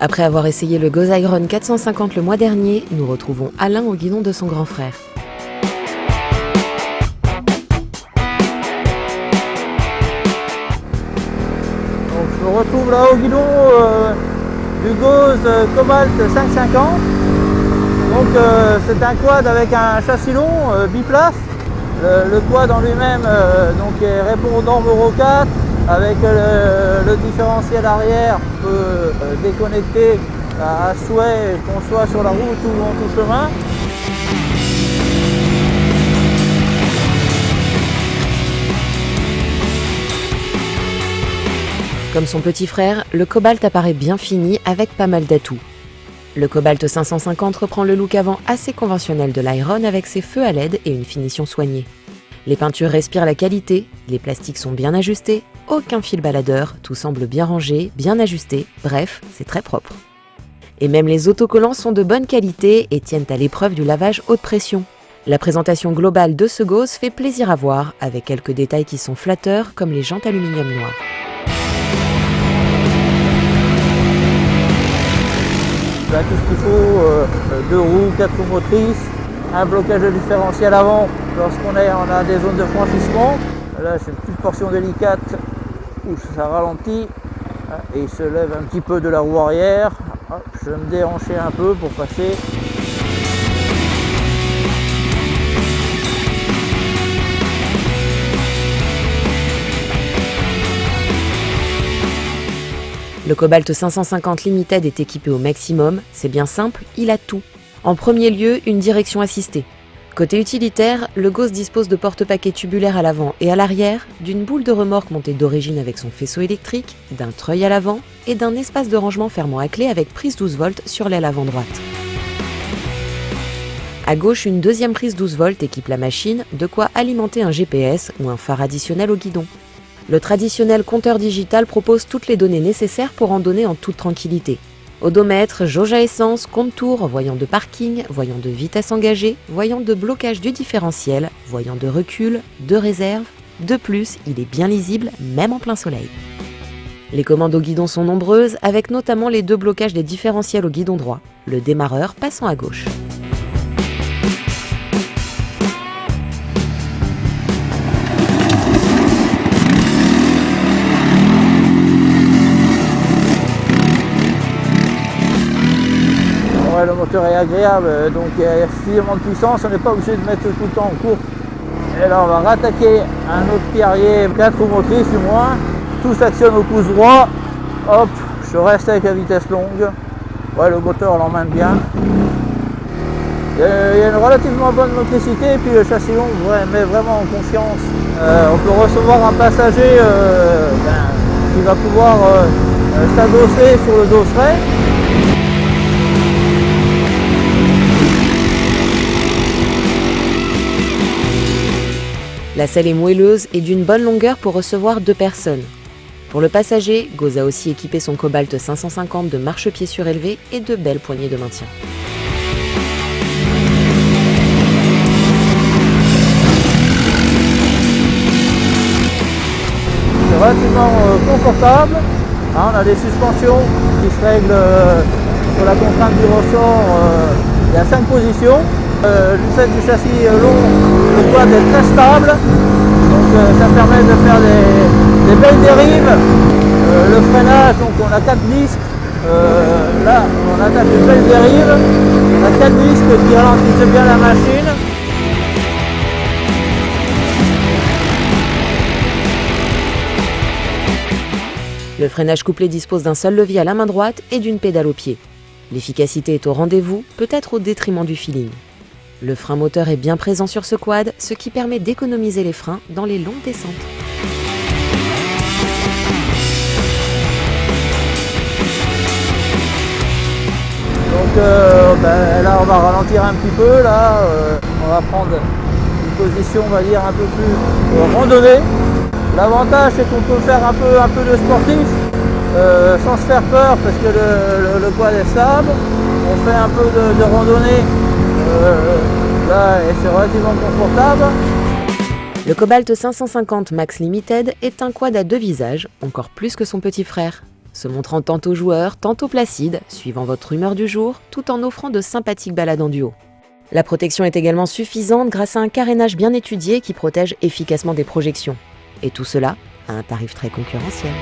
Après avoir essayé le Ghost Iron 450 le mois dernier, nous retrouvons Alain au guidon de son grand frère. Donc, je me retrouve là au guidon du Ghost Cobalt 550. Donc c'est un quad avec un châssis long biplace. Le quad en lui-même répond aux normes Euro 4 avec le différentiel arrière. On peut déconnecter à souhait qu'on soit sur la route ou en tout chemin. Comme son petit frère, le Cobalt apparaît bien fini avec pas mal d'atouts. Le Cobalt 550 reprend le look avant assez conventionnel de l'Iron avec ses feux à LED et une finition soignée. Les peintures respirent la qualité, les plastiques sont bien ajustés, aucun fil baladeur, tout semble bien rangé, bien ajusté, bref, c'est très propre. Et même les autocollants sont de bonne qualité et tiennent à l'épreuve du lavage haute pression. La présentation globale de ce Ghost fait plaisir à voir, avec quelques détails qui sont flatteurs comme les jantes aluminium noires. Là, tout ce qu'il faut, 2 roues, 4 roues motrices, un blocage de différentiel avant lorsqu'on a des zones de franchissement. Là, c'est une petite portion délicate où ça ralentit et il se lève un petit peu de la roue arrière. Je vais me déhancher un peu pour passer. Le Cobalt 550 Limited est équipé au maximum, c'est bien simple, il a tout. En premier lieu, une direction assistée. Côté utilitaire, le Ghost dispose de porte-paquets tubulaires à l'avant et à l'arrière, d'une boule de remorque montée d'origine avec son faisceau électrique, d'un treuil à l'avant et d'un espace de rangement fermant à clé avec prise 12 volts sur l'aile avant droite. À gauche, une deuxième prise 12 volts équipe la machine, de quoi alimenter un GPS ou un phare additionnel au guidon. Le traditionnel compteur digital propose toutes les données nécessaires pour randonner en toute tranquillité. Odomètre, jauge à essence, compte-tours, voyant de parking, voyant de vitesse engagée, voyant de blocage du différentiel, voyant de recul, de réserve. De plus, il est bien lisible, même en plein soleil. Les commandes au guidon sont nombreuses, avec notamment les 2 blocages des différentiels au guidon droit, le démarreur passant à gauche. Le moteur est agréable, donc il y a suffisamment de puissance, on n'est pas obligé de mettre tout le temps en course. Et là on va rattaquer un autre pied arrière, 4 roues motrices du moins, tout s'actionne au pouce droit, hop, je reste avec la vitesse longue, ouais, le moteur l'emmène bien. Il y a une relativement bonne motricité et puis le châssis long met vraiment en confiance. On peut recevoir un passager qui va pouvoir s'adosser sur le dosseret. La selle est moelleuse et d'une bonne longueur pour recevoir 2 personnes. Pour le passager, Ghost a aussi équipé son Cobalt 550 de marchepied surélevé et de belles poignées de maintien. C'est relativement confortable. On a des suspensions qui se règlent sur la contrainte du ressort. Il y a 5 positions. Du fait du châssis long, le quad est très stable, donc ça permet de faire des belles dérives. Le freinage, donc on a 4 disques, là on attaque une belle dérive, on a 4 disques qui ralentissent bien la machine. Le freinage couplé dispose d'un seul levier à la main droite et d'une pédale au pied. L'efficacité est au rendez-vous, peut-être au détriment du feeling. Le frein moteur est bien présent sur ce quad, ce qui permet d'économiser les freins dans les longues descentes. Donc là on va ralentir un petit peu, là on va prendre une position on va dire un peu plus randonnée. L'avantage c'est qu'on peut faire un peu de sportif sans se faire peur parce que le quad est stable. On fait un peu de randonnée là et c'est relativement confortable. Le Cobalt 550 Max Limited est un quad à 2 visages, encore plus que son petit frère. se montrant tantôt joueur, tantôt placide, suivant votre humeur du jour, tout en offrant de sympathiques balades en duo. La protection est également suffisante grâce à un carénage bien étudié qui protège efficacement des projections. Et tout cela à un tarif très concurrentiel.